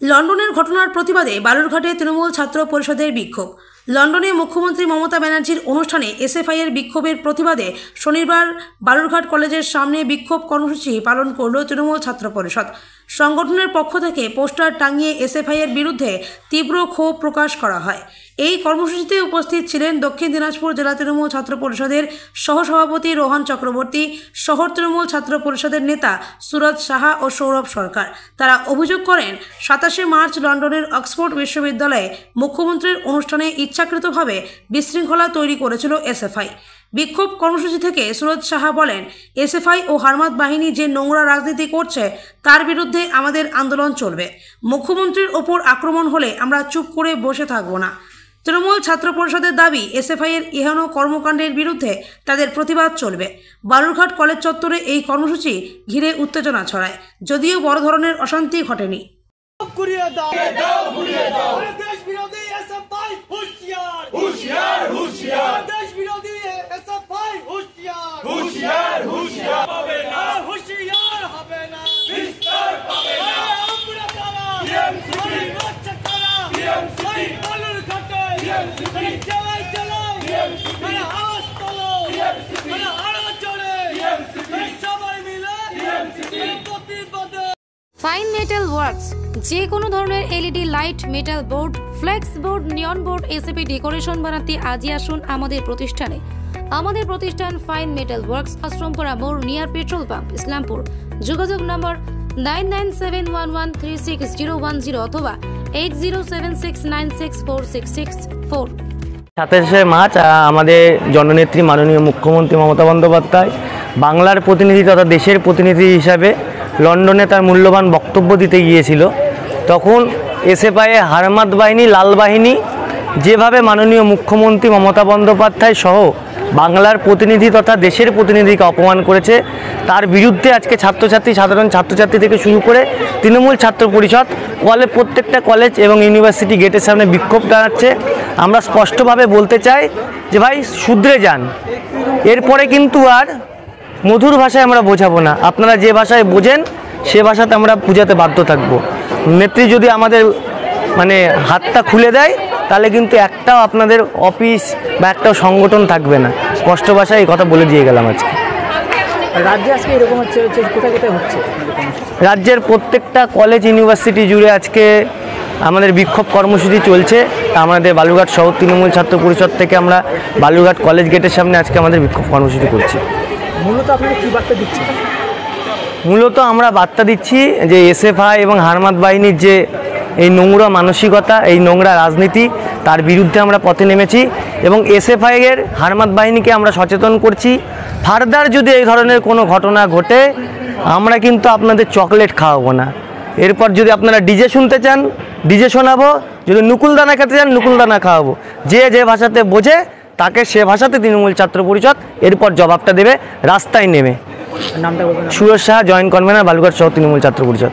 লন্ডনের ঘটনার প্রতিবাদে বালুরঘাটে তৃণমূল ছাত্র পরিষদের বিক্ষোভ। লন্ডনে মুখ্যমন্ত্রী মমতা ব্যানার্জির অনুষ্ঠানে এসএফআইয়ের বিক্ষোভের প্রতিবাদে শনিবার বালুরঘাট কলেজের সামনে বিক্ষোভ কর্মসূচি পালন করল তৃণমূল ছাত্র পরিষদ। সংগঠনের পক্ষ থেকে পোস্টার টাঙিয়ে এসএফআইয়ের বিরুদ্ধে তীব্র ক্ষোভ প্রকাশ করা হয়। এই কর্মসূচিতে উপস্থিত ছিলেন দক্ষিণ দিনাজপুর জেলা তৃণমূল ছাত্র পরিষদের সহসভাপতি রোহন চক্রবর্তী, শহর তৃণমূল ছাত্র পরিষদের নেতা সুরজ সাহা ও সৌরভ সরকার। তারা অভিযোগ করেন 27শে মার্চ লন্ডনের অক্সফোর্ড বিশ্ববিদ্যালয়ে মুখ্যমন্ত্রীর অনুষ্ঠানে ইচ্ছাকৃতভাবে বিশৃঙ্খলা তৈরি করেছিল এসএফআই। বিক্ষোভ কর্মসূচি থেকে সুরজ সাহা বলেন, এসএফআই ও হারমাত বাহিনী যে নোংরা রাজনীতি করছে তার বিরুদ্ধে আমাদের আন্দোলন চলবে। মুখ্যমন্ত্রীর ওপর আক্রমণ হলে আমরা চুপ করে বসে থাকব না। তৃণমূল ছাত্র পরিষদের দাবি, এসএফআইয়ের এহেন কর্মকাণ্ডের বিরুদ্ধে তাদের প্রতিবাদ চলবে। বালুরঘাট কলেজ চত্বরে এই কর্মসূচি ঘিরে উত্তেজনা ছড়ায়, যদিও বড় ধরনের অশান্তি ঘটেনি। ফাইন মেটাল ওয়ার্কস যে কোনো ধরনের LED light, metal board, flakes board, নিয়ন বোর্ড, এসএপি ডেকোরেশন বানাতে আজই আসুন আমাদের প্রতিষ্ঠানে। আমাদের প্রতিষ্ঠান ফাইন মেটাল ওয়ার্কস, আশ্রমপাড়া মোড়, নিয়ার পেট্রোল পাম্প, ইসলামপুর। যোগাযোগ নম্বর 9971136010 অথবা 8076964664। 27শে মার্চ আমাদের জননেত্রী মাননীয় মুখ্যমন্ত্রী মমতা বন্দ্যোপাধ্যায় বাংলার প্রতিনিধি তথা দেশের প্রতিনিধি হিসাবে লন্ডনে তার মূল্যবান বক্তব্য দিতে গিয়েছিল। তখন এসএফআই হারমাত বাহিনী, লাল বাহিনী যেভাবে মাননীয় মুখ্যমন্ত্রী মমতা বন্দ্যোপাধ্যায় সহ বাংলার প্রতিনিধি তথা দেশের প্রতিনিধিকে অপমান করেছে, তার বিরুদ্ধে আজকে ছাত্রছাত্রী, সাধারণ ছাত্রছাত্রী থেকে শুরু করে তৃণমূল ছাত্র পরিষদ প্রত্যেকটা কলেজ এবং ইউনিভার্সিটি গেটের সামনে বিক্ষোভ জানাচ্ছে। আমরা স্পষ্টভাবে বলতে চাই যে ভাই শুধরে যান, এরপরে কিন্তু আর মধুর ভাষায় আমরা বোঝাবো না। আপনারা যে ভাষায় বোঝেন সে ভাষাতে আমরা বুঝাতে বাধ্য থাকব। নেত্রী যদি আমাদের হাতটা খুলে দেয় তাহলে কিন্তু একটাও আপনাদের অফিস বা একটাও সংগঠন থাকবে না। স্পষ্ট ভাষায় এই কথা বলে দিয়ে গেলাম। আজকে রাজ্যে আজকে এরকম হচ্ছে, কোথায় কোথায় হচ্ছে? রাজ্যের প্রত্যেকটা কলেজ ইউনিভার্সিটি জুড়ে আজকে আমাদের বিক্ষোভ কর্মসূচি চলছে। আমাদের বালুরঘাট শহর তৃণমূল ছাত্র পরিষদ থেকে আমরা বালুরঘাট কলেজ গেটের সামনে আজকে আমাদের বিক্ষোভ কর্মসূচি করছি। মূলত আপনারা কী বার্তা দিচ্ছেন? মূলত আমরা বার্তা দিচ্ছি যে এসএফআই এবং হারমাত বাহিনীর যে এই নোংরা মানসিকতা, এই নোংরা রাজনীতি, তার বিরুদ্ধে আমরা পথে নেমেছি এবং এসএফআইয়ের হারমাত বাহিনীকে আমরা সচেতন করছি। ফার্দার যদি এই ধরনের কোনো ঘটনা ঘটে আমরা কিন্তু আপনাদের চকলেট খাওয়াবো না। এরপর যদি আপনারা ডিজে শুনতে চান ডিজে শোনাবো, যদি নুকুলদানা খেতে চান নুকুলদানা খাওয়াবো। যে ভাষাতে বোঝে তাকে সে ভাষাতে তৃণমূল ছাত্র পরিষদ এরপর জবাবটা দেবে রাস্তায় নেমে। নামটা বলবেন? সুরজ সাহা, জয়েন্ট কনভেনার, বালুরঘাট শহর তৃণমূল ছাত্র পরিষদ।